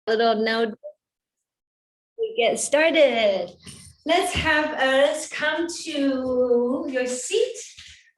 little note. We get started. Let's have us come to your seat,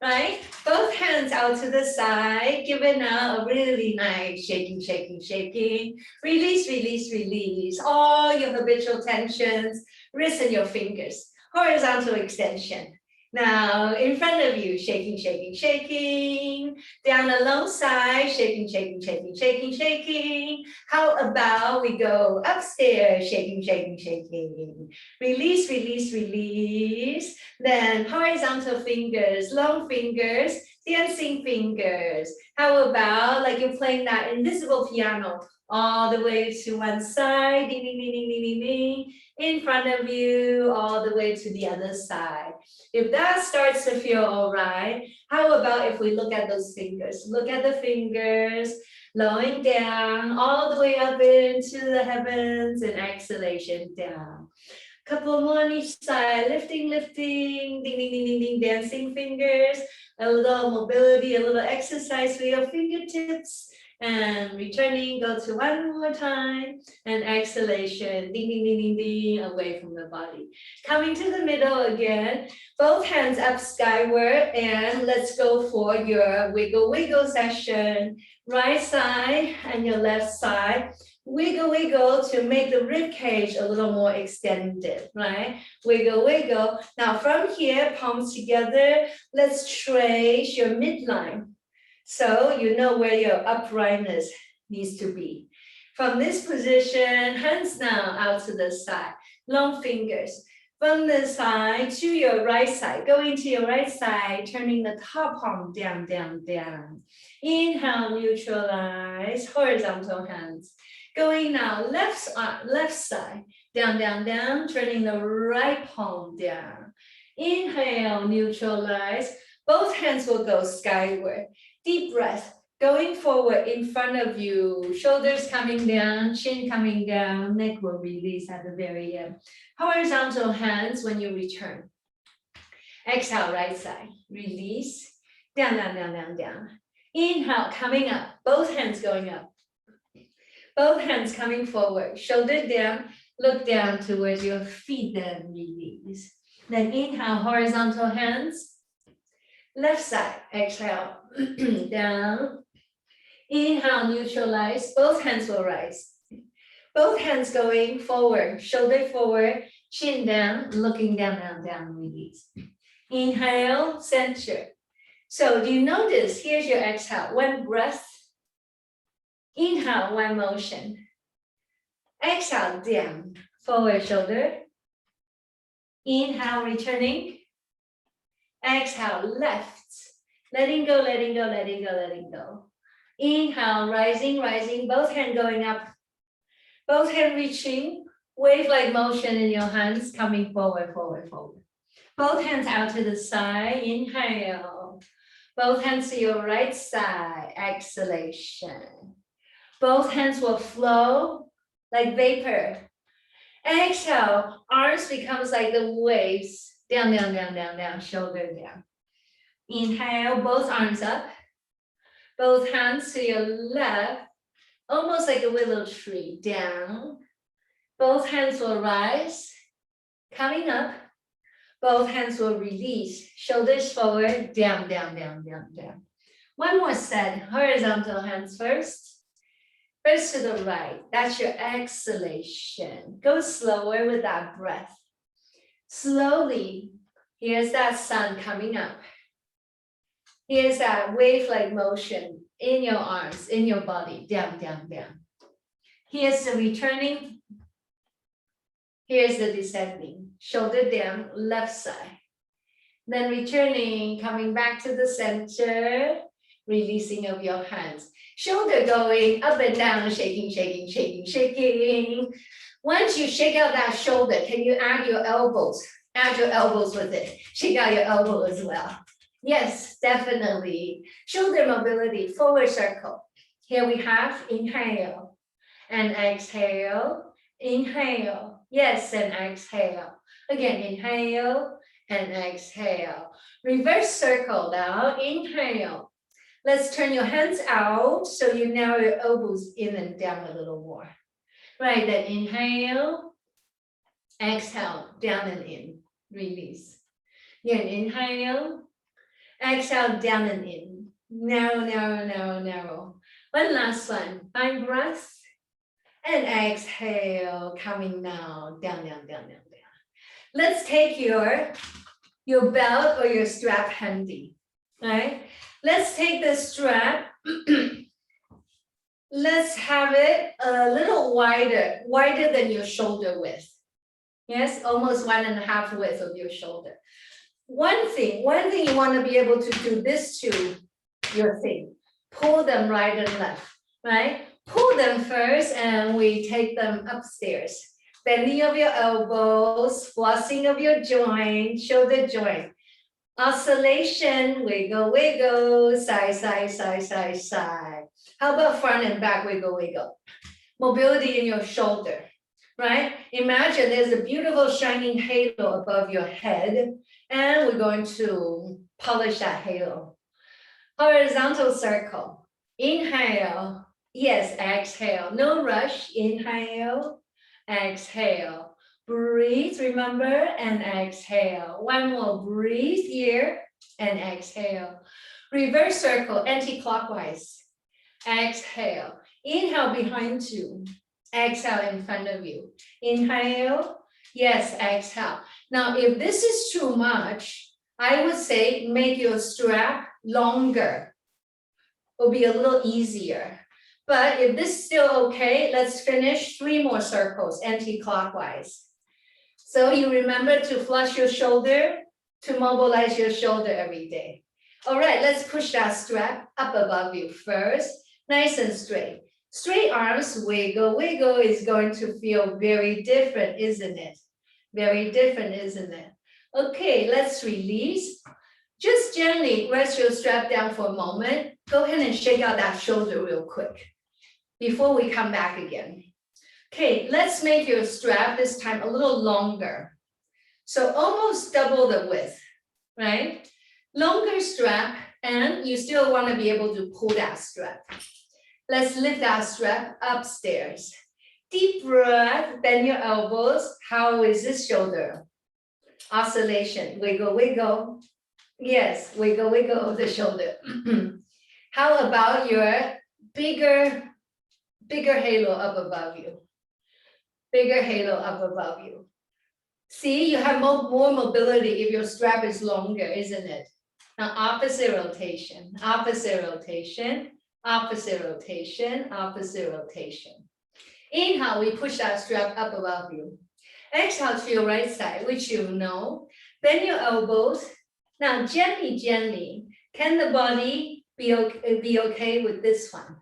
right? Both hands out to the side, giving out a really nice shaking, shaking, shaking. Release, release, release. All your habitual tensions, wrists and your fingers. Horizontal extension. Now, in front of you, shaking, shaking, shaking. Down alongside, shaking, shaking, shaking, shaking, shaking. How about we go upstairs, shaking, shaking, shaking. Release, release, release. Then horizontal fingers, long fingers, dancing fingers. How about like you're playing that invisible piano all the way to one side, ding, ding, ding, ding, ding, ding, ding. In front of you, all the way to the other side. If that starts to feel all right, how about if we look at those fingers? Look at the fingers, lowering down, all the way up into the heavens, and exhalation down. Couple more on each side, lifting, lifting, ding, ding, ding, ding, ding, dancing fingers, a little mobility, a little exercise for your fingertips. And returning, go to one more time, and exhalation, ding, ding, ding, ding, ding, away from the body. Coming to the middle again, both hands up skyward, and let's go for your wiggle, wiggle session. Right side and your left side. Wiggle, wiggle to make the rib cage a little more extended, right? Wiggle, wiggle. Now from here, palms together, let's trace your midline. So you know where your uprightness needs to be. From this position, hands now out to the side, long fingers. From the side to your right side, going to your right side, turning the top palm down, down, down. Inhale, neutralize, horizontal hands. Going now, left side, down, down, down, turning the right palm down. Inhale, neutralize. Both hands will go skyward. Deep breath, going forward in front of you, shoulders coming down, chin coming down, neck will release at the very end. Horizontal hands when you return. Exhale, right side, release, down, down, down, down, down. Inhale, coming up, both hands going up. Both hands coming forward, shoulder down, look down towards your feet, then release. Then inhale, horizontal hands. Left side, exhale, down. Inhale, neutralize, both hands will rise. Both hands going forward, shoulder forward, chin down, looking down, down, down, release. Inhale, center. So do you notice, here's your exhale, one breath. Inhale, one motion. Exhale, down, forward shoulder. Inhale, returning. Exhale, left. Letting go, letting go, letting go, letting go. Inhale, rising, rising, both hands going up. Both hands reaching, wave-like motion in your hands, coming forward, forward, forward. Both hands out to the side, inhale. Both hands to your right side, exhalation. Both hands will flow like vapor. Exhale, arms becomes like the waves. Down, down, down, down, down, shoulder down. Inhale, both arms up. Both hands to your left, almost like a willow tree, down. Both hands will rise, coming up. Both hands will release, shoulders forward, down, down, down, down, down. One more set, horizontal hands first. First to the right, that's your exhalation. Go slower with that breath. Slowly, here's that sun coming up. Here's that wave-like motion in your arms, in your body, down, down, down. Here's the returning. Here's the descending. Shoulder down, left side. Then returning, coming back to the center, releasing of your hands. Shoulder going up and down, shaking, shaking, shaking, shaking. Once you shake out that shoulder, can you add your elbows? Add your elbows with it. Shake out your elbow as well. Yes, definitely. Shoulder mobility, forward circle. Here we have inhale and exhale. Inhale. Yes, and exhale. Again, inhale and exhale. Reverse circle now. Inhale. Let's turn your hands out so you narrow your elbows in and down a little more. Right, then inhale, exhale, down and in, release. Again, inhale, exhale, down and in, narrow, narrow, narrow, narrow. One last one, find breath, and exhale, coming down, down, down, down, down, down. Let's take your belt or your strap handy, right? Let's take the strap. Let's have it a little wider than your shoulder width. Yes, almost 1.5 width of your shoulder. One thing you want to be able to do this to your thing. Pull them right and left, right? Pull them first and we take them upstairs. Bending of your elbows, flossing of your joint, shoulder joint. Oscillation, wiggle, wiggle, side, side, side, side, side. How about front and back, wiggle, wiggle? Mobility in your shoulder, right? Imagine there's a beautiful shining halo above your head, and we're going to polish that halo. Horizontal circle, inhale, yes, exhale, no rush, inhale, exhale. Breathe, remember, and exhale. One more, breathe here and exhale. Reverse circle, anti-clockwise. Exhale, inhale behind you, exhale in front of you. Inhale, yes, exhale. Now, if this is too much, I would say make your strap longer. It'll be a little easier. But if this is still okay, let's finish 3 more circles, anti-clockwise. So you remember to flush your shoulder, to mobilize your shoulder every day. All right, let's push that strap up above you first. Nice and straight. Straight arms, wiggle, wiggle is going to feel very different, isn't it? Very different, isn't it? Okay, let's release. Just gently rest your strap down for a moment. Go ahead and shake out that shoulder real quick before we come back again. Okay, let's make your strap this time a little longer. So almost double the width, right? Longer strap, and you still want to be able to pull that strap. Let's lift that strap upstairs. Deep breath, bend your elbows. How is this shoulder? Oscillation, wiggle, wiggle. Yes, wiggle, wiggle of the shoulder. How about your bigger halo up above you? Bigger halo up above you. See, you have more mobility if your strap is longer, isn't it? Now, opposite rotation, opposite rotation, opposite rotation, opposite rotation. Inhale, we push that strap up above you. Exhale to your right side, which you know. Bend your elbows. Now, gently, gently, can the body be okay with this one?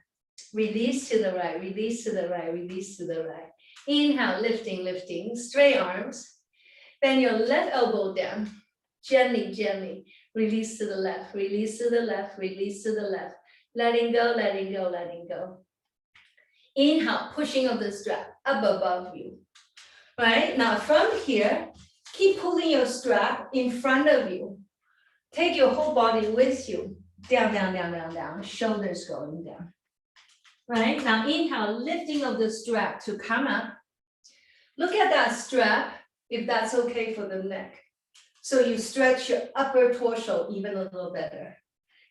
Release to the right, release to the right, release to the right. Inhale, lifting, lifting, straight arms. Bend your left elbow down. Gently, gently, release to the left, release to the left, release to the left. Letting go, letting go, letting go. Inhale, pushing of the strap up above you. Right, now from here, keep pulling your strap in front of you. Take your whole body with you. Down, down, down, down, down, shoulders going down. Right, now inhale, lifting of the strap to come up. Look at that strap, if that's okay for the neck. So you stretch your upper torso even a little better.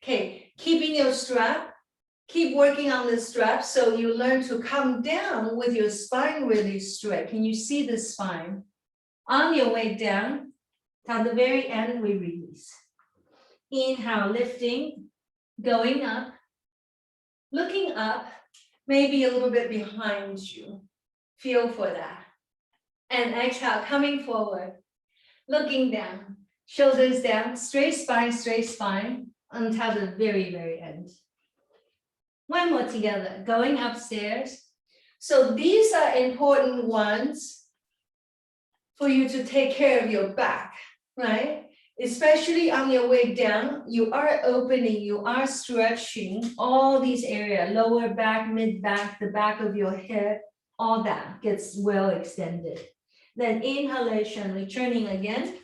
Okay, keeping your strap, keep working on the strap so you learn to come down with your spine really straight. Can you see the spine? On your way down, at the very end, we release. Inhale, lifting, going up, looking up, maybe a little bit behind you. Feel for that. And exhale, coming forward, looking down, shoulders down, straight spine, until the very, very end. One more together, going upstairs. So these are important ones for you to take care of your back, right? Especially on your way down, you are opening, you are stretching all these areas, lower back, mid back, the back of your head, all that gets well extended. Then inhalation, returning again.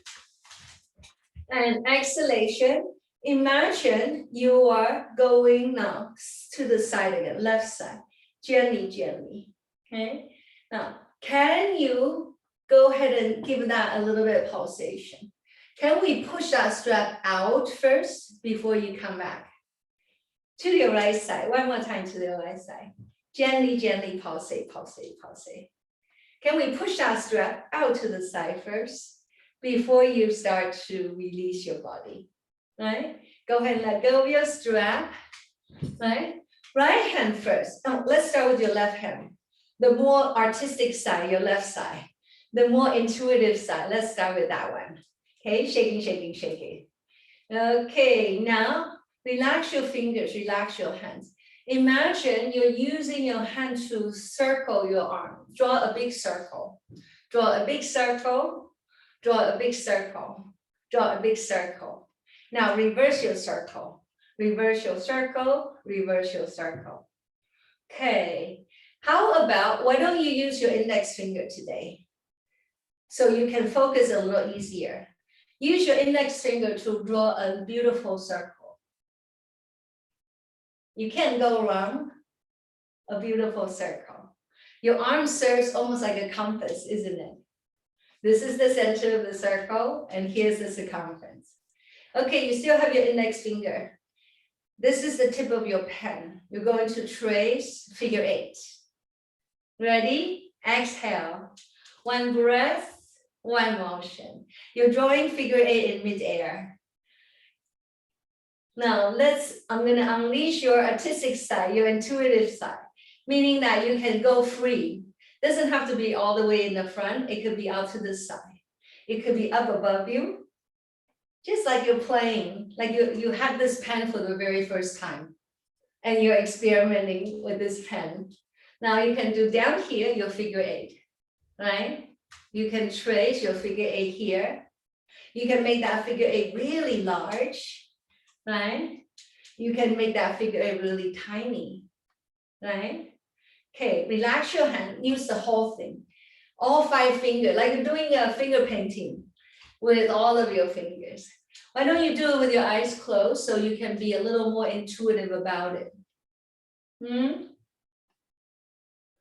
And exhalation, imagine you are going now to the side again, left side, gently, gently, okay? Now, can you go ahead and give that a little bit of pulsation? Can we push that strap out first before you come back? To your right side, one more time to the right side. Gently, gently pulsate, pulsate, pulsate. Can we push that strap out to the side first before you start to release your body, right? Go ahead and let go of your strap, right? Right hand first. Oh, let's start with your left hand. The more artistic side, your left side. The more intuitive side, let's start with that one. Okay, shaking, shaking, shaking. Okay, now relax your fingers, relax your hands. Imagine you're using your hand to circle your arm. Draw a big circle. Draw a big circle. Draw a big circle. Draw a big circle. Now reverse your circle. Reverse your circle. Reverse your circle. Okay. How about, why don't you use your index finger today? So you can focus a little easier. Use your index finger to draw a beautiful circle. You can't go wrong. A beautiful circle. Your arm serves almost like a compass, isn't it? This is the center of the circle, and here's the circumference. Okay, you still have your index finger. This is the tip of your pen. You're going to trace figure 8. Ready? Exhale. One breath, one motion. You're drawing figure 8 in midair. Now I'm going to unleash your artistic side, your intuitive side, meaning that you can go free. Doesn't have to be all the way in the front. It could be out to the side. It could be up above you. Just like you're playing, like you had this pen for the very first time and you're experimenting with this pen. Now you can do down here your figure 8, right? You can trace your figure 8 here. You can make that figure 8 really large, right? You can make that figure 8 really tiny, right? Okay, relax your hand, use the whole thing. All 5 fingers, like you're doing a finger painting with all of your fingers. Why don't you do it with your eyes closed so you can be a little more intuitive about it?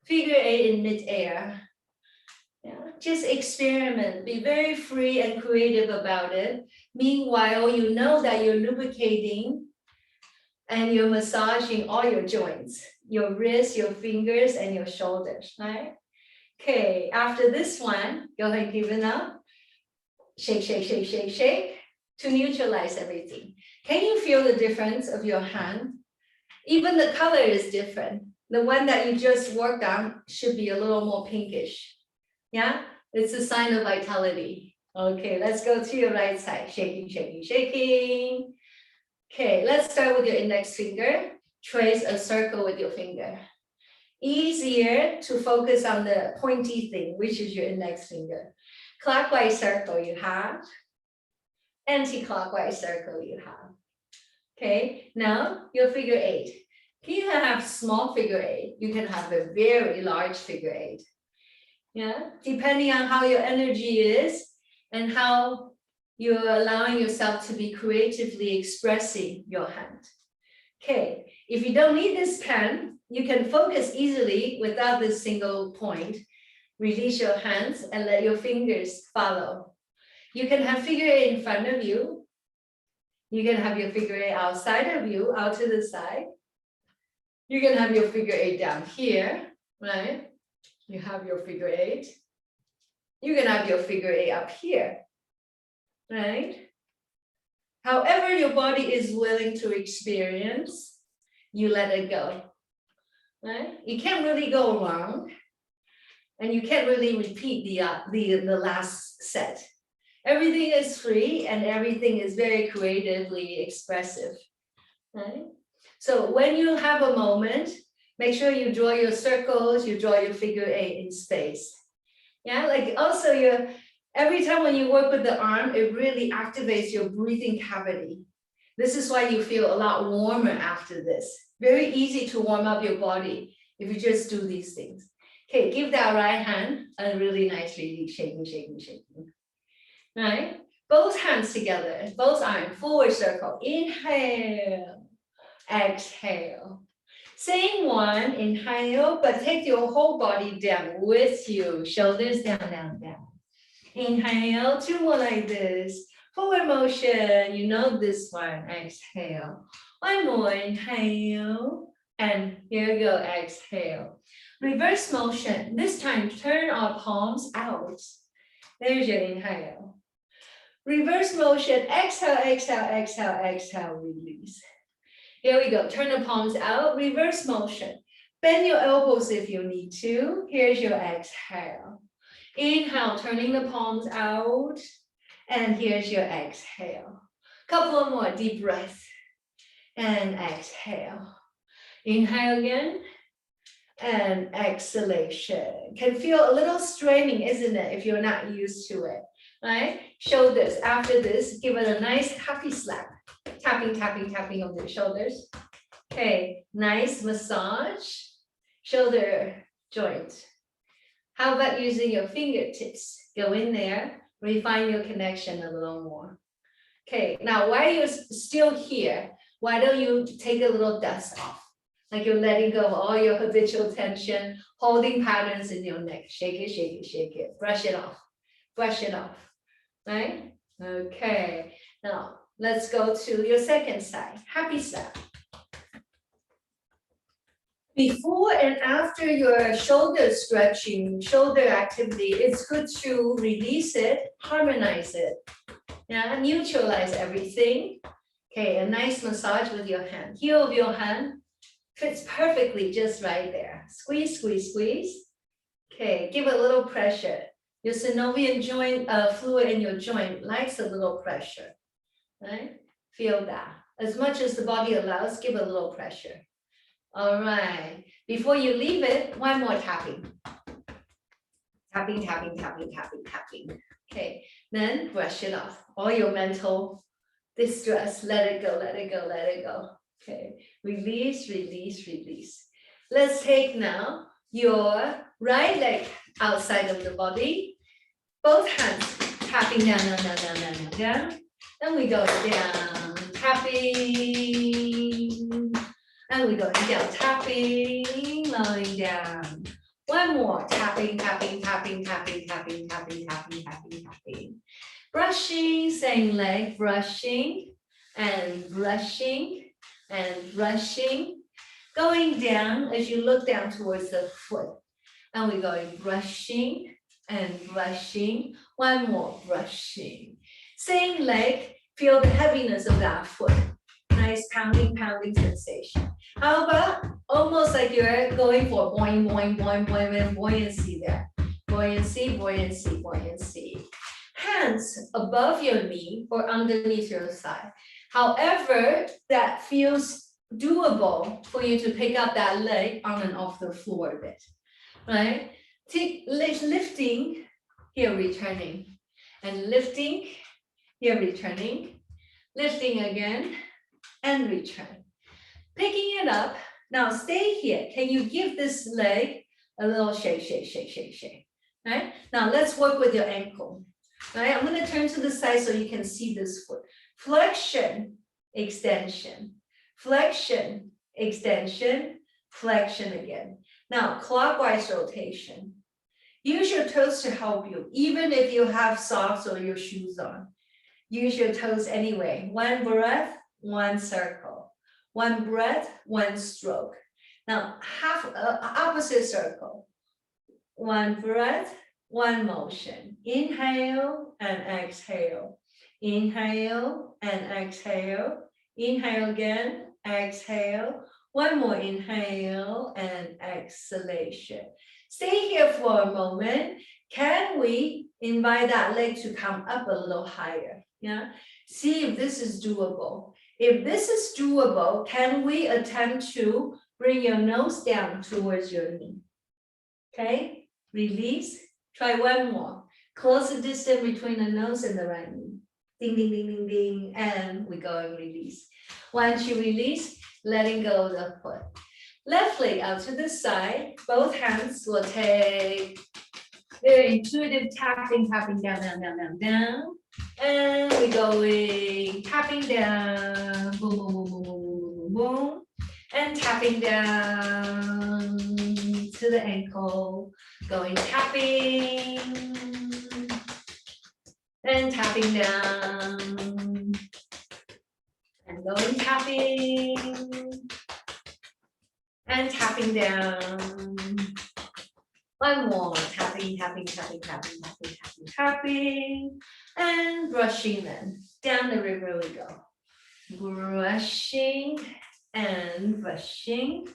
Figure 8 in midair. Yeah, just experiment, be very free and creative about it. Meanwhile, you know that you're lubricating and you're massaging all your joints, your wrists, your fingers, and your shoulders, right? Okay, after this one, go ahead and give it up. Shake, shake, shake, shake, shake to neutralize everything. Can you feel the difference of your hand? Even the color is different. The one that you just worked on should be a little more pinkish. Yeah, it's a sign of vitality. Okay, let's go to your right side. Shaking, shaking, shaking. Okay, let's start with your index finger. Trace a circle with your finger. Easier to focus on the pointy thing, which is your index finger. Clockwise circle you have. Anti-clockwise circle you have. Okay, now your figure 8. You can have small figure 8. You can have a very large figure 8. Yeah, depending on how your energy is and how you're allowing yourself to be creatively expressing your hand. Okay, if you don't need this pen, you can focus easily without this single point. Release your hands and let your fingers follow. You can have figure 8 in front of you. You can have your figure 8 outside of you, out to the side. You can have your figure 8 down here, right? You have your figure 8. You can have your figure 8 up here, right? However your body is willing to experience, you let it go, right? You can't really go wrong, and you can't really repeat the last set. Everything is free and everything is very creatively expressive, right? So when you have a moment, make sure you draw your circles, you draw your figure 8 in space. Yeah, like also every time when you work with the arm, it really activates your breathing cavity. This is why you feel a lot warmer after this. Very easy to warm up your body if you just do these things. Okay, give that right hand a really nice release, shaking, shaking, shaking. Right? Both hands together, both arms, forward circle. Inhale, exhale. Same one, inhale, but take your whole body down with you. Shoulders down, down, down. Inhale, 2 more like this. Forward motion, you know this one. Exhale. 1 more, inhale. And here you go, exhale. Reverse motion. This time, turn our palms out. There's your inhale. Reverse motion, exhale, exhale, exhale, exhale, release. Here we go, turn the palms out, reverse motion. Bend your elbows if you need to. Here's your exhale. Inhale, turning the palms out. And here's your exhale. Couple more deep breaths. And exhale. Inhale again. And exhalation. Can feel a little straining, isn't it, if you're not used to it, right? Shoulders, after this, give it a nice happy slap. Tapping, tapping, tapping on the shoulders. Okay, nice massage. Shoulder joint. How about using your fingertips? Go in there, refine your connection a little more. Okay, now while you're still here, why don't you take a little dust off? Like you're letting go of all your habitual tension, holding patterns in your neck. Shake it, shake it, shake it. Brush it off. Brush it off. Right? Okay. Now, let's go to your second side. Happy slap. Before and after your shoulder stretching, shoulder activity, it's good to release it, harmonize it. Yeah, neutralize everything. Okay, a nice massage with your hand. Heel of your hand fits perfectly just right there. Squeeze, squeeze, squeeze. Okay, give a little pressure. Your synovial joint, fluid in your joint likes a little pressure, right? Feel that. As much as the body allows, give a little pressure. All right, before you leave it, 1 more tapping. Tapping, tapping, tapping, tapping, tapping. Okay, then brush it off. All your mental distress, let it go, let it go, let it go. Okay, release, release, release. Let's take now your right leg outside of the body. Both hands tapping down, down, down, down, down, down, down. Then we go down, tapping. And we go down, tapping, lying down. 1 more, tapping, tapping, tapping, tapping, tapping, tapping, tapping, tapping, tapping. Brushing, same leg, brushing and brushing and brushing. Going down as you look down towards the foot. And we're going brushing and brushing. 1 more, brushing. Same leg, feel the heaviness of that foot. Nice pounding, pounding sensation. How about almost like you're going for boing, boing, boing, boing, buoyancy there. Buoyancy, buoyancy, buoyancy. Hands above your knee or underneath your thigh. However, that feels doable for you to pick up that leg on and off the floor a bit, right? Take lifting, here returning, and lifting, here returning, lifting again, and return. Picking it up, now stay here. Can you give this leg a little shake, shake, shake, shake, shake, right? Now let's work with your ankle, right? I'm gonna turn to the side so you can see this foot. Flexion, extension, flexion, extension, flexion again. Now, clockwise rotation. Use your toes to help you, even if you have socks or your shoes on. Use your toes anyway. 1 breath, 1 circle. 1 breath, 1 stroke. Now, opposite circle. 1 breath, 1 motion. Inhale and exhale. Inhale and exhale. Inhale again, exhale. 1 more inhale and exhalation. Stay here for a moment. Can we invite that leg to come up a little higher? Yeah. See if this is doable. If this is doable, can we attempt to bring your nose down towards your knee? Okay. Release. Try 1 more. Close the distance between the nose and the right knee. Ding, ding, ding, ding, ding. And we go and release. Once you release, letting go of the foot. Left leg out to the side. Both hands will take very intuitive tapping, tapping down, down, down, down, down. And we're going tapping down. Boom, boom, boom, boom, boom, boom, boom, boom. and tapping down to the ankle, going tapping and tapping down and going tapping and tapping down. One more, tapping, tapping, tapping, tapping, tapping, tapping, tapping, and brushing then. Down the river we go. Brushing and brushing,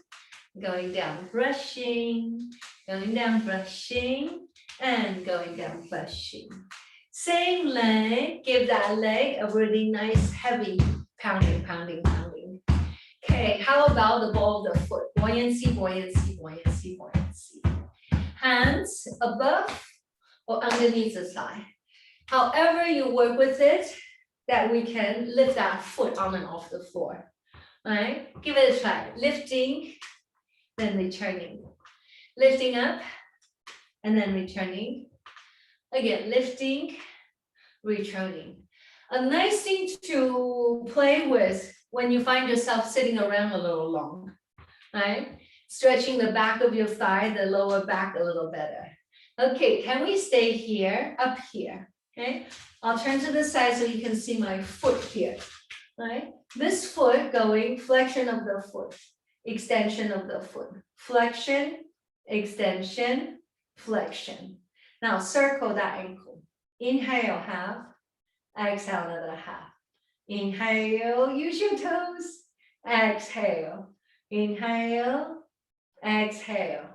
going down, brushing, going down, brushing, and going down, brushing. Same leg, give that leg a really nice heavy pounding, pounding, pounding. Okay, how about the ball of the foot? Buoyancy, buoyancy, buoyancy, buoyancy. Hands above or underneath the thigh. However you work with it, that we can lift that foot on and off the floor. All right, give it a try. Lifting, then returning. Lifting up, and then returning. Again, lifting, returning. A nice thing to play with when you find yourself sitting around a little long, right? Stretching the back of your thigh, the lower back a little better. Okay, can we stay here, up here, okay? I'll turn to the side so you can see my foot here, right? This foot going, flexion of the foot, extension of the foot, flexion, extension, flexion. Now circle that ankle. Inhale, half, exhale, another half. Inhale, use your toes, exhale, inhale, exhale,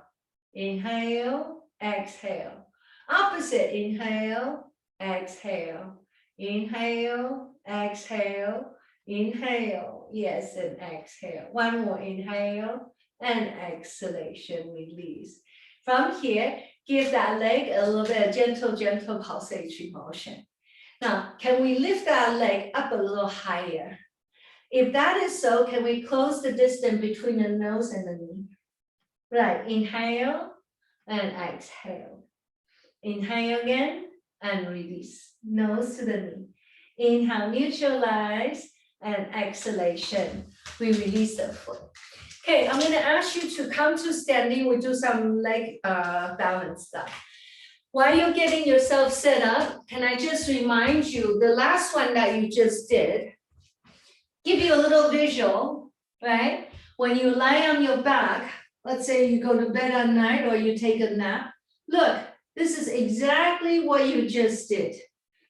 inhale, exhale. Opposite, inhale, exhale, inhale, exhale, inhale, yes, and exhale. One more, inhale, and exhalation, release. From here, give that leg a little bit of gentle, gentle pulsatory motion. Now, can we lift that leg up a little higher? If that is so, can we close the distance between the nose and the knee? Right, inhale and exhale. Inhale again and release, nose to the knee. Inhale, neutralize, and exhalation. We release the foot. Okay, I'm gonna ask you to come to standing. We do some leg balance stuff. While you're getting yourself set up, can I just remind you, the last one that you just did, give you a little visual, right? When you lie on your back, let's say you go to bed at night or you take a nap, look, this is exactly what you just did.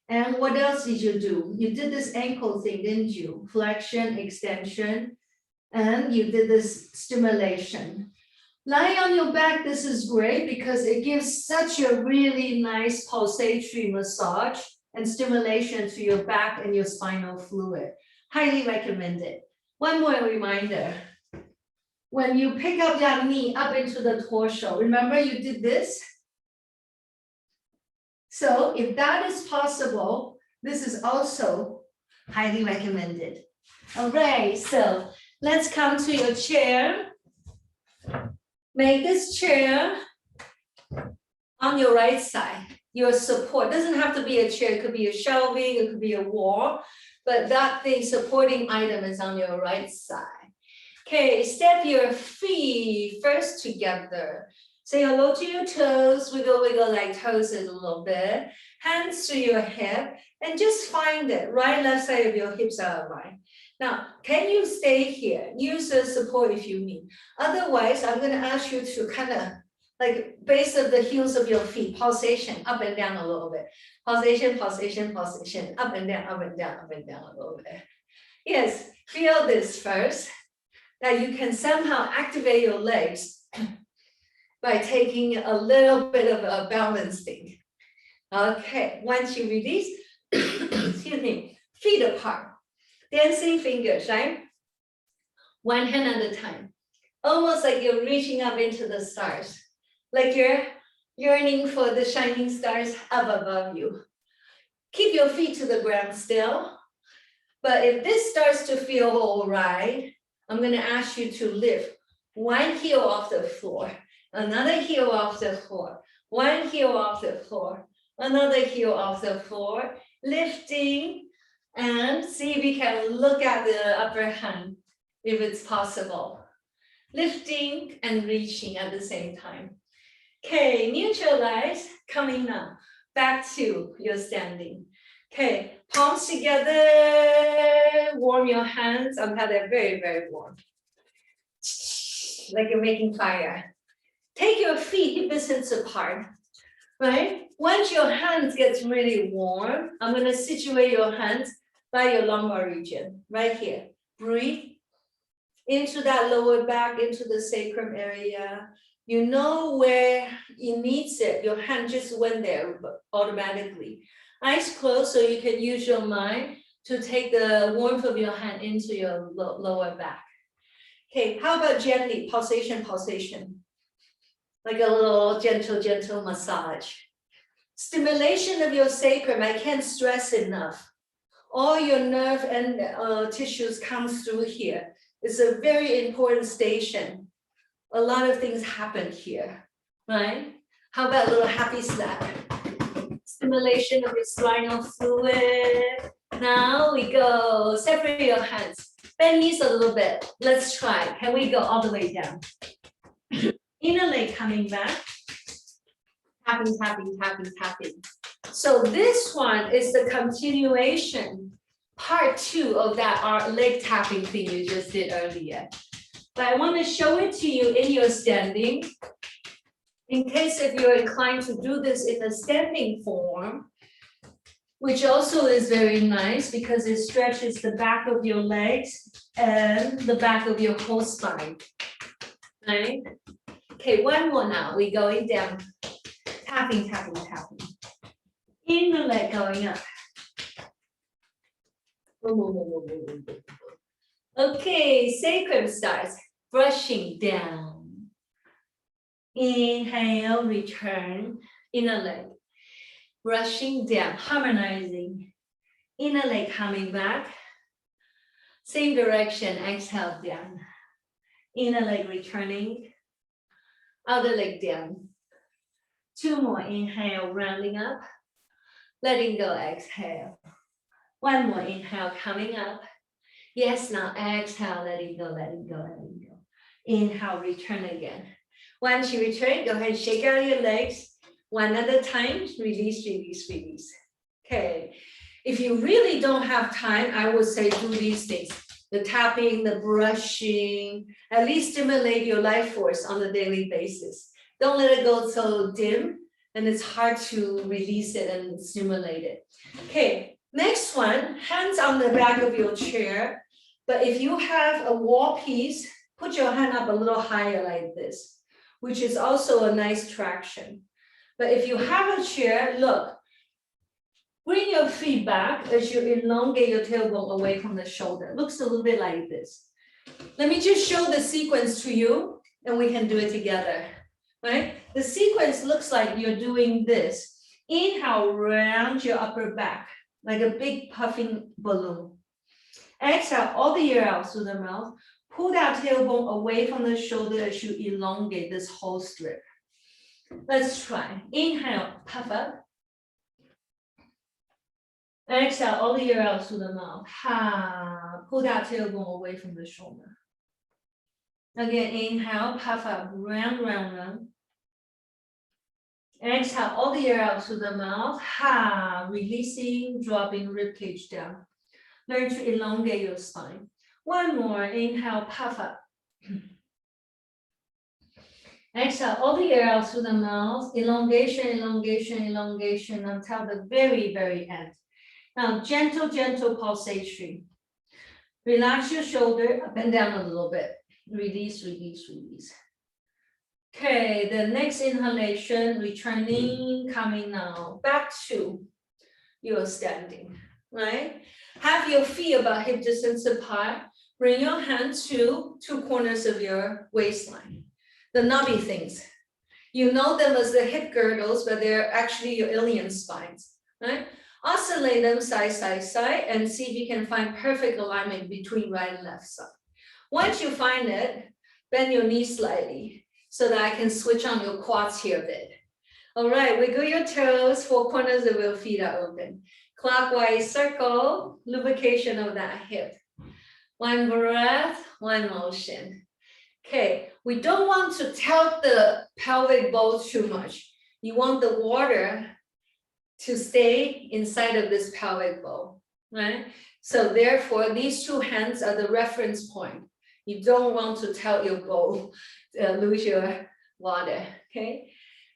And what else did you do? You did this ankle thing, didn't you? Flexion, extension, and you did this stimulation. Lying on your back, this is great because it gives such a really nice pulsatory massage and stimulation to your back and your spinal fluid. Highly recommend it. One more reminder. When you pick up your knee up into the torso, remember you did this? So if that is possible, this is also highly recommended. All right, so let's come to your chair. Make this chair on your right side, your support. Doesn't have to be a chair, it could be a shelving, it could be a wall, but that thing supporting item is on your right side. Okay, step your feet first together. Say hello to your toes, wiggle, wiggle like toes a little bit. Hands to your hip, and just find it. Right, left side of your hips are aligned. Now, can you stay here? Use the support if you need. Otherwise, I'm going to ask you to kind of like base of the heels of your feet, pulsation up and down a little bit. Pulsation, pulsation, pulsation, up and down, up and down, up and down a little bit. Yes, feel this first, that you can somehow activate your legs by taking a little bit of a balancing. Okay, once you release, excuse me, feet apart. Dancing fingers, right? One hand at a time. Almost like you're reaching up into the stars. Like you're yearning for the shining stars up above you. Keep your feet to the ground still. But if this starts to feel all right, I'm going to ask you to lift one heel off the floor, another heel off the floor, one heel off the floor, another heel off the floor, lifting. And see if you can look at the upper hand, if it's possible. lifting and reaching at the same time. Okay, neutralize, coming now, back to your standing. Okay, palms together, warm your hands until they're very, very warm. Like you're making fire. Take your feet hip distance apart, right? Once your hands gets really warm, I'm gonna situate your hands by your lumbar region, right here. Breathe into that lower back, into the sacrum area. You know where it needs it. Your hand just went there automatically. Eyes closed so you can use your mind to take the warmth of your hand into your lower back. Okay, how about gently, pulsation, pulsation. Like a little gentle massage. Stimulation of your sacrum, I can't stress enough. All your nerve and tissues comes through here. It's a very important station. A lot of things happen here, right? How about a little happy slap? Stimulation of your spinal fluid. Now we go, separate your hands. Bend knees a little bit. Let's try. Can we go all the way down? Inner leg coming back. Tapping, tapping, tapping, tapping. So this one is the continuation, part 2 of that leg tapping thing you just did earlier. But I want to show it to you in your standing. In case if you're inclined to do this in a standing form, which also is very nice because it stretches the back of your legs and the back of your whole spine, right? Okay, one more now. We're going down. Tapping, tapping, tapping. Inner leg going up. Okay, sacrum starts brushing down. Inhale, return, inner leg. Brushing down, harmonizing. Inner leg coming back. Same direction, exhale down. Inner leg returning. Other leg down. 2 more, inhale, rounding up. Letting go, exhale. 1 more, inhale, coming up. Yes, now exhale, letting go, letting go, letting go. Inhale, return again. Once you return, go ahead and shake out your legs. 1 at a time, release, release, release. Okay, if you really don't have time, I would say do these things. The tapping, the brushing, at least stimulate your life force on a daily basis. Don't let it go so dim and it's hard to release it and stimulate it. Okay, next one, hands on the back of your chair. But if you have a wall piece, put your hand up a little higher like this, which is also a nice traction. But if you have a chair, look, bring your feet back as you elongate your tailbone away from the shoulder. Looks a little bit like this. Let me just show the sequence to you and we can do it together, right? The sequence looks like you're doing this. Inhale, round your upper back like a big puffing balloon. Exhale, all the air out through the mouth. Pull that tailbone away from the shoulder as you elongate this whole strip. Let's try. Inhale, puff up. Exhale, all the air out through the mouth. Ha. Pull that tailbone away from the shoulder. Again, inhale, puff up, round, round, round. Exhale, all the air out through the mouth. Ha. Releasing, dropping ribcage down. Learn to elongate your spine. 1 more. Inhale, puff up. Exhale, all the air out through the mouth. Elongation, elongation, elongation until the very, very end. Now, gentle, gentle pulsation. Relax your shoulder up and down a little bit. Release, release, release. Okay, the next inhalation, returning, coming now. Back to your standing, right? Have your feet about hip distance apart. Bring your hand to 2 corners of your waistline. The knobby things. You know them as the hip girdles, but they're actually your ilion spines, right? Oscillate them side, side, side, and see if you can find perfect alignment between right and left side. Once you find it, bend your knees slightly so that I can switch on your quads here a bit. All right, wiggle your toes, 4 corners of your feet are open. Clockwise circle, lubrication of that hip. 1 breath, 1 motion. Okay, we don't want to tilt the pelvic bowl too much. You want the water to stay inside of this pelvic bowl, right? So therefore, these two hands are the reference point. You don't want to tilt your bowl, lose your water, okay?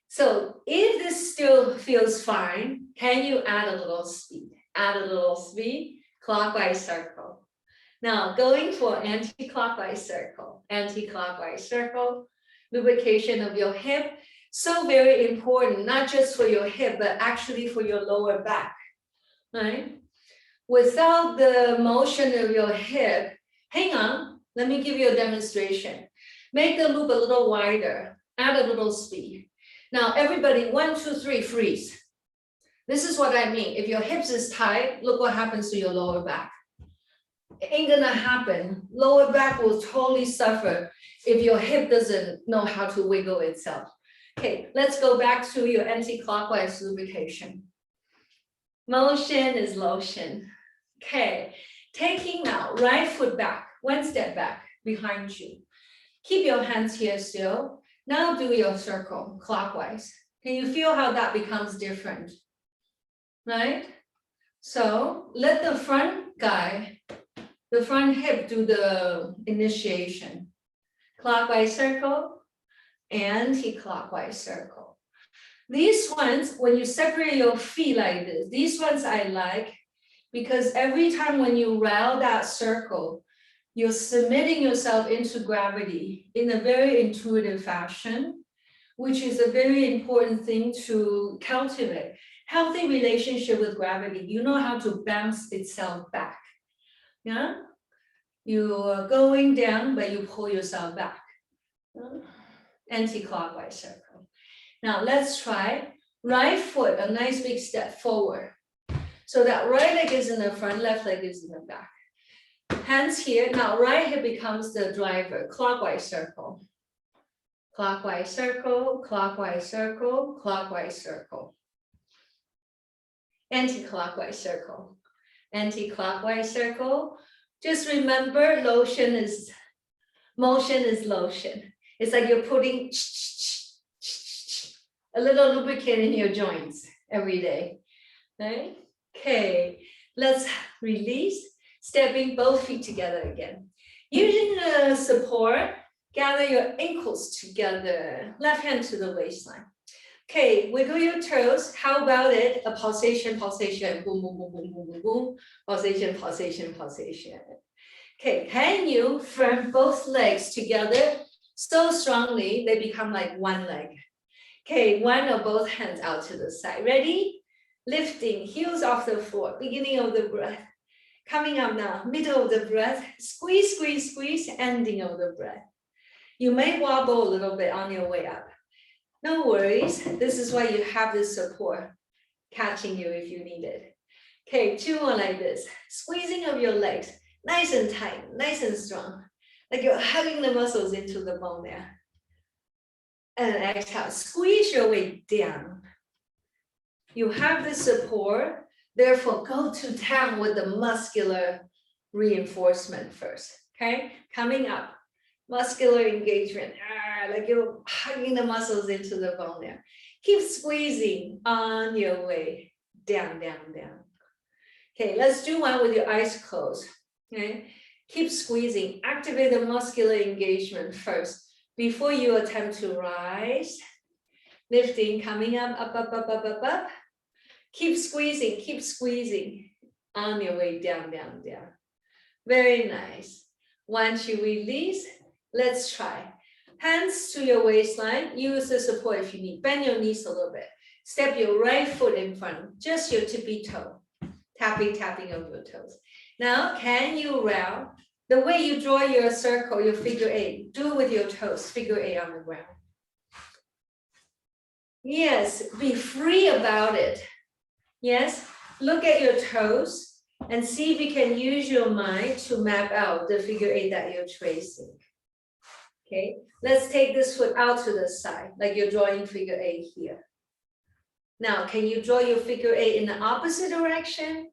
So if this still feels fine, can you add a little speed? Add a little speed, clockwise circle. Now going for anti-clockwise circle, lubrication of your hip. So very important, not just for your hip, but actually for your lower back, right? Without the motion of your hip, hang on, let me give you a demonstration. Make the loop a little wider, add a little speed. Now everybody, 1, 2, 3, freeze. This is what I mean. If your hips is tight, look what happens to your lower back. It ain't gonna happen. Lower back will totally suffer if your hip doesn't know how to wiggle itself. Okay, let's go back to your anti-clockwise lubrication. Motion is lotion. Okay, taking now, right foot back, 1 step back behind you. Keep your hands here still. Now do your circle clockwise. Can you feel how that becomes different? Right? So let the front guy, the front hip do the initiation. Clockwise circle, anti-clockwise circle. These ones, when you separate your feet like this, these ones I like because every time when you round that circle, you're submitting yourself into gravity in a very intuitive fashion, which is a very important thing to cultivate. Healthy relationship with gravity, you know how to bounce itself back. Yeah? You're going down, but you pull yourself back. Anti-clockwise circle. Now let's try right foot, a nice big step forward. So that right leg is in the front, left leg is in the back. Hands here, now right hip becomes the driver, clockwise circle. Clockwise circle, clockwise circle, clockwise circle. Anti-clockwise circle. Anti-clockwise circle. Just remember, motion is lotion. It's like you're putting a little lubricant in your joints every day, right? Okay, let's release, stepping both feet together again. Using the support, gather your ankles together, left hand to the waistline. Okay, wiggle your toes. How about it? A pulsation, pulsation, boom, boom, boom, boom, boom, boom, boom, pulsation, pulsation, pulsation. Okay, can you firm both legs together so strongly they become like one leg? Okay, one or both hands out to the side. Ready? Lifting, heels off the floor, beginning of the breath. Coming up now, middle of the breath, squeeze, squeeze, squeeze, ending of the breath. You may wobble a little bit on your way up. No worries, this is why you have this support catching you if you need it. Okay, 2 more like this. Squeezing of your legs, nice and tight, nice and strong. Like you're hugging the muscles into the bone there. And exhale, squeeze your way down. You have the support, therefore go to town with the muscular reinforcement first, okay? Coming up, muscular engagement, like you're hugging the muscles into the bone there. Keep squeezing on your way down, down, down. Okay, let's do one with your eyes closed, okay? Keep squeezing, activate the muscular engagement first before you attempt to rise. Lifting, coming up, up, up, up, up, up, up. Keep squeezing on your way down, down, down. Very nice. Once you release, let's try. Hands to your waistline, use the support if you need. Bend your knees a little bit. Step your right foot in front, just your tippy toe. Tapping, tapping of your toes. Now, can you round? The way you draw your circle, your figure 8, do it with your toes, figure 8 on the ground. Yes, be free about it. Yes, look at your toes and see if you can use your mind to map out the figure 8 that you're tracing. Okay, let's take this foot out to the side, like you're drawing figure 8 here. Now, can you draw your figure 8 in the opposite direction?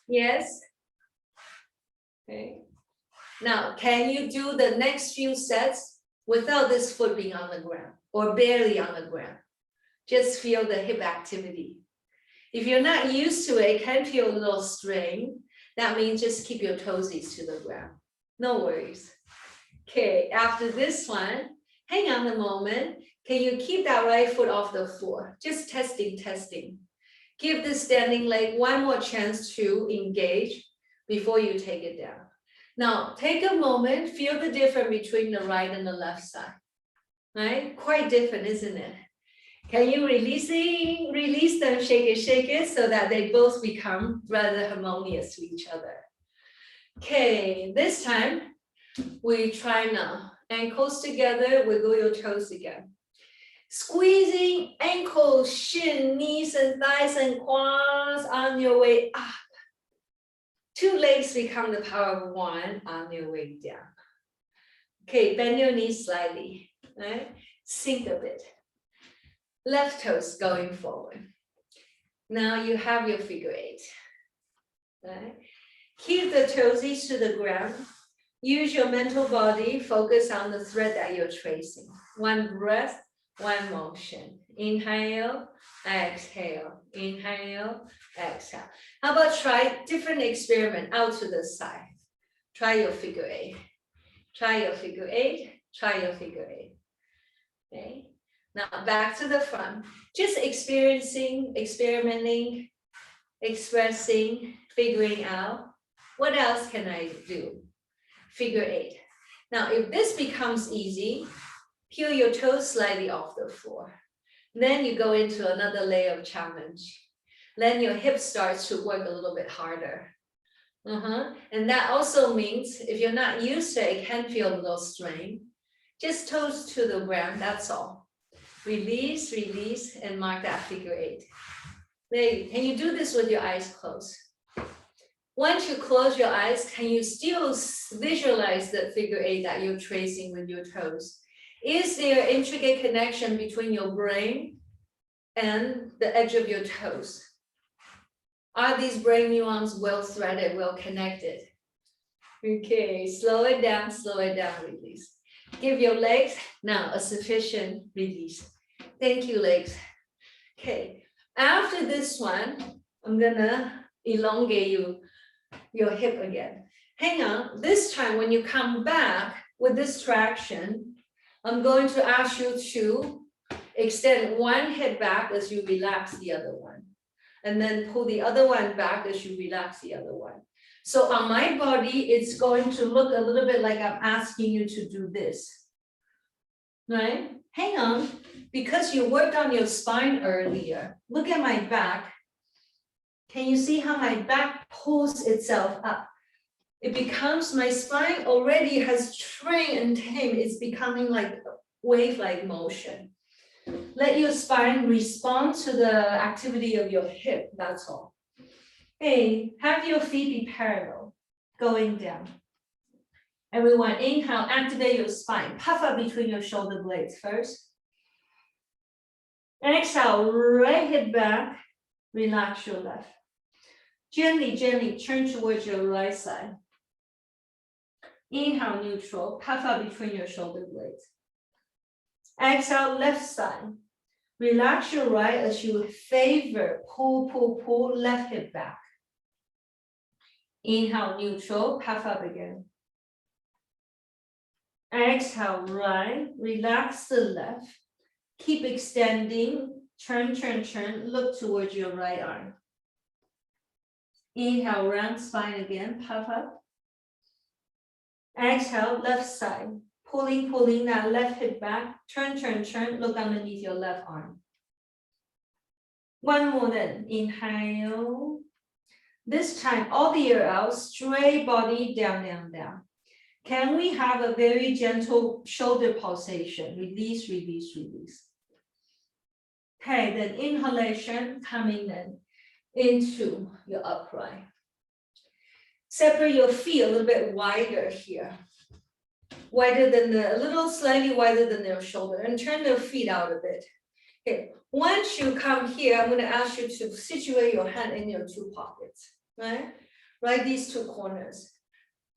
Yes. Okay. Now, can you do the next few sets without this foot being on the ground or barely on the ground? Just feel the hip activity. If you're not used to it, can feel a little strain. That means just keep your toesies to the ground. No worries. Okay, after this one, hang on a moment. Can you keep that right foot off the floor? Just testing. Give the standing leg one more chance to engage before you take it down. Now, take a moment, feel the difference between the right and the left side, right? Quite different, isn't it? Can you release them, shake it, so that they both become rather harmonious to each other? Okay, this time, we try now. Ankles together, wiggle your toes again. Squeezing ankles, shin, knees, and thighs, and quads on your way up. 2 legs become the power of 1 on your way down. Okay, bend your knees slightly, right? Sink a bit. Left toes going forward. Now you have your figure 8, right? Keep the toesies to the ground. Use your mental body, focus on the thread that you're tracing. 1 breath, 1 motion. Inhale, exhale, inhale, exhale. How about try different experiment out to the side? Try your figure 8. Try your figure 8. Try your figure 8. Okay. Now back to the front. Just experiencing, experimenting, expressing, figuring out. What else can I do? Figure 8. Now, if this becomes easy, peel your toes slightly off the floor. Then you go into another layer of challenge. Then your hip starts to work a little bit harder. And that also means if you're not used to it, it can feel a little strain. Just toes to the ground, that's all. Release, release, and mark that figure 8. There, can you do this with your eyes closed? Once you close your eyes, can you still visualize the figure 8 that you're tracing with your toes? Is there intricate connection between your brain and the edge of your toes? Are these brain neurons well threaded, well connected? Okay, slow it down, release. Give your legs now a sufficient release. Thank you, legs. Okay, after this one, I'm gonna elongate your hip again. Hang on, this time when you come back with this traction, I'm going to ask you to extend one hip back as you relax the other one. And then pull the other one back as you relax the other one. So on my body, it's going to look a little bit like I'm asking you to do this, right? Hang on, because you worked on your spine earlier. Look at my back. Can you see how my back pulls itself up? It becomes, my spine already has trained and tamed. It's becoming like wave-like motion. Let your spine respond to the activity of your hip, that's all. Hey, have your feet be parallel, going down. Everyone, inhale, activate your spine. Puff up between your shoulder blades first. Exhale, right hip back, relax your left. Gently, gently turn towards your right side. Inhale, neutral, puff up between your shoulder blades. Exhale, left side. Relax your right as you favor, pull, left hip back. Inhale, neutral, puff up again. Exhale, right, relax the left. Keep extending, turn, look towards your right arm. Inhale, round spine again, puff up. Exhale, left side. Pulling that left hip back. Turn, look underneath your left arm. One more then. Inhale. This time, all the air out, straight body, down. Can we have a very gentle shoulder pulsation? Release. Okay, then inhalation coming then into your upright. Separate your feet a little bit wider here. A little slightly wider than their shoulder, and turn their feet out a bit. Okay, once you come here, I'm going to ask you to situate your hand in your 2 pockets, right? Right, these 2 corners.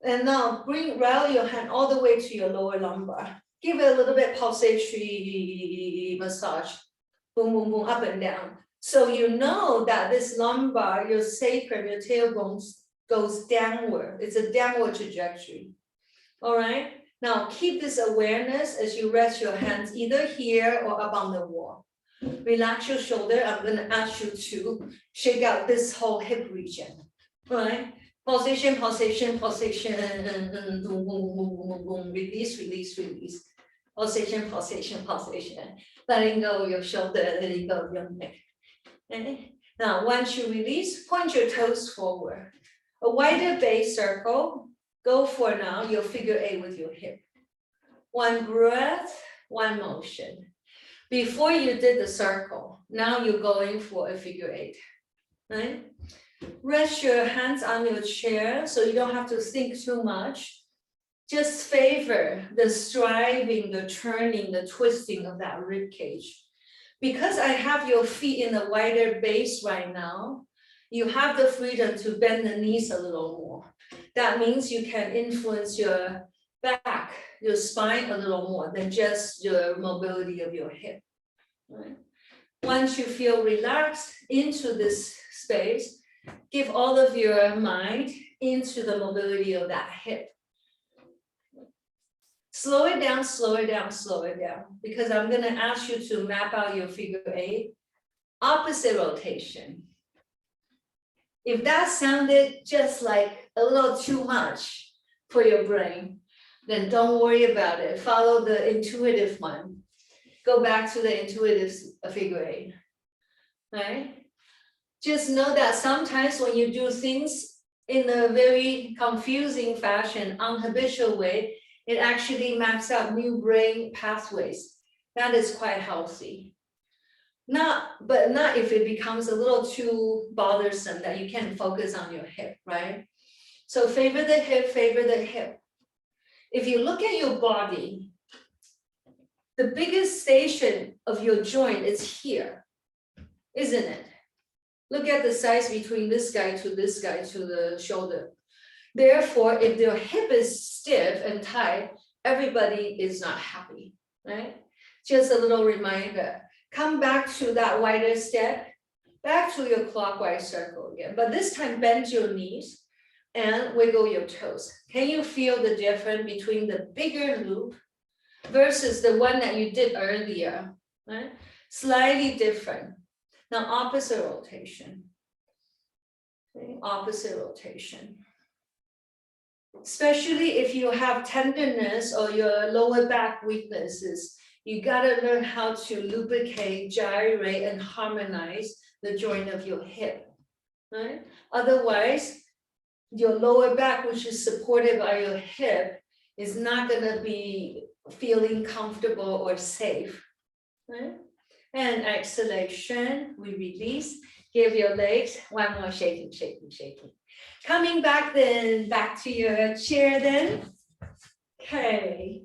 And now roll your hand all the way to your lower lumbar. Give it a little bit pulsatory massage. Boom, boom, boom, up and down. So you know that this lumbar, your sacrum, your tailbone goes downward. It's a downward trajectory. All right. Now keep this awareness as you rest your hands either here or up on the wall. Relax your shoulder. I'm going to ask you to shake out this whole hip region. All right. Pulsation, pulsation, pulsation, boom, boom, boom, boom, boom, release, release, release. Pulsation, pulsation, pulsation. Letting go of your shoulder, letting go of your neck. Okay. Now, once you release, point your toes forward. A wider base circle. Go for now your figure 8 with your hip. One breath, one motion. Before you did the circle, now you're going for a figure 8. Right? Rest your hands on your chair so you don't have to think too much. Just favor the striving, the turning, the twisting of that rib cage. Because I have your feet in a wider base right now, you have the freedom to bend the knees a little more. That means you can influence your back, your spine a little more than just your mobility of your hip. Right? Once you feel relaxed into this space, give all of your mind into the mobility of that hip. Slow it down, slow it down, slow it down, because I'm going to ask you to map out your figure 8, opposite rotation. If that sounded just like a little too much for your brain, then don't worry about it. Follow the intuitive one. Go back to the intuitive figure 8, right? Just know that sometimes when you do things in a very confusing fashion, unhabitual way, it actually maps out new brain pathways. That is quite healthy. But not if it becomes a little too bothersome that you can't focus on your hip, right? So favor the hip, favor the hip. If you look at your body, the biggest station of your joint is here, isn't it? Look at the size between this guy to the shoulder. Therefore, if your hip is stiff and tight, everybody is not happy, right? Just a little reminder. Come back to that wider step, back to your clockwise circle again. But this time, bend your knees and wiggle your toes. Can you feel the difference between the bigger loop versus the one that you did earlier, right? Slightly different. Now, opposite rotation. Okay, opposite rotation. Especially if you have tenderness or your lower back weaknesses, you gotta learn how to lubricate, gyrate, and harmonize the joint of your hip, right? Otherwise, your lower back, which is supported by your hip, is not gonna be feeling comfortable or safe, right? And exhalation, we release. Give your legs one more shaking, shaking, shaking. Coming back then, back to your chair then. Okay.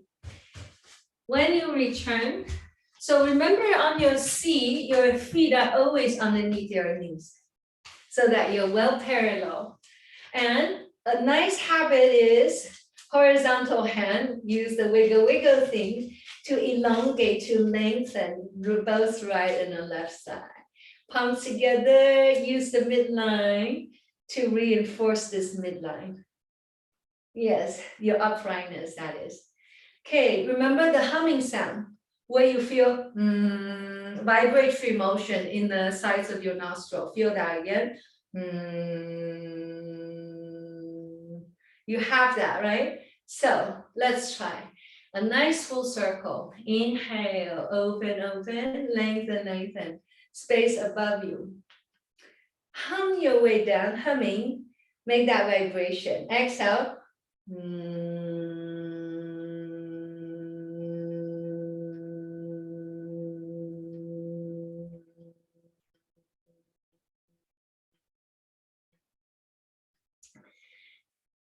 When you return, so remember on your seat, your feet are always underneath your knees so that you're well parallel. And a nice habit is horizontal hand, use the wiggle wiggle thing to elongate, to lengthen both right and the left side. Palms together, use the midline to reinforce this midline. Yes, your uprightness, that is. Okay, remember the humming sound, where you feel vibratory motion in the sides of your nostril. Feel that again. You have that, right? So let's try. A nice full circle. Inhale, open, open, lengthen, lengthen. Space above you. Hum your way down, humming. Make that vibration. Exhale.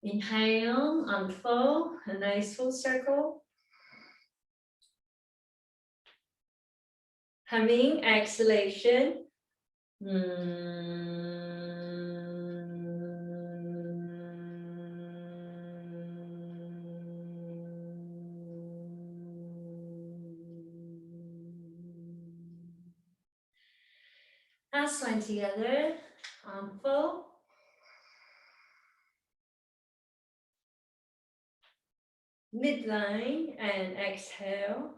Inhale, unfold, a nice full circle. Humming, exhalation. last one together. Full. Midline and exhale.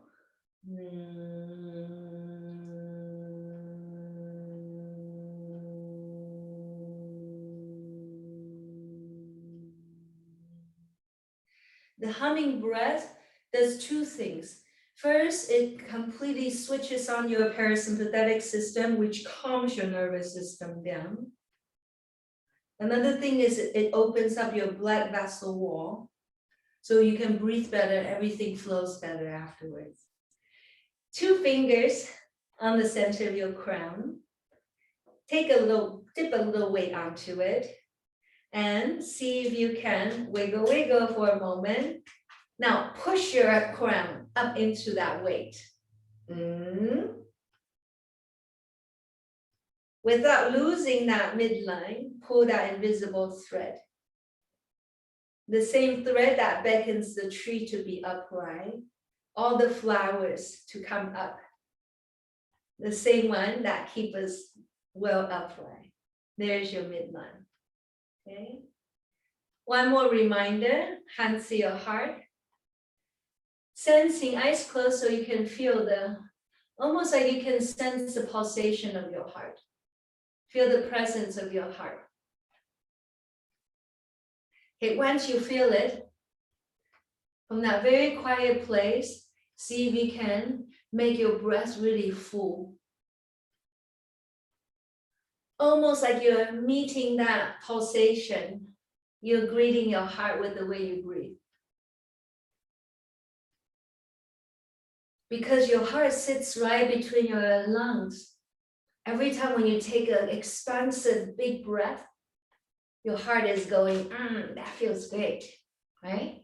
The humming breath does two things. First, it completely switches on your parasympathetic system, which calms your nervous system down. Another thing is it opens up your blood vessel wall, so you can breathe better, everything flows better afterwards. 2 fingers on the center of your crown. Dip a little weight onto it, and see if you can wiggle for a moment. Now push your crown up into that weight. Without losing that midline, pull that invisible thread. The same thread that beckons the tree to be upright, all the flowers to come up. The same one that keeps us well upright. There's your midline. Okay. One more reminder, hands to your heart. Sensing, eyes closed so you can feel almost like you can sense the pulsation of your heart. Feel the presence of your heart. Okay, once you feel it, from that very quiet place, see if you can make your breath really full. Almost like you're meeting that pulsation. You're greeting your heart with the way you breathe. Because your heart sits right between your lungs. Every time when you take an expansive, big breath, your heart is going, that feels great, right?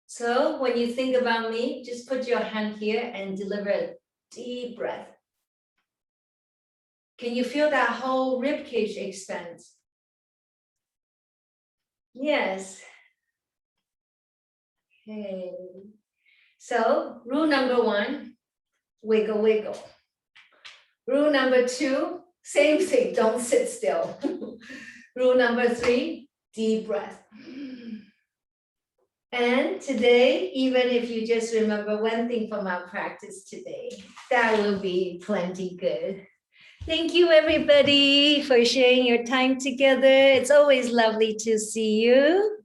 So when you think about me, just put your hand here and deliver a deep breath. Can you feel that whole rib cage expand? Yes. Okay. So rule number 1, wiggle, wiggle. Rule number 2, same thing, don't sit still. Rule number 3, deep breath. And today, even if you just remember one thing from our practice today, that will be plenty good. Thank you, everybody, for sharing your time together. It's always lovely to see you.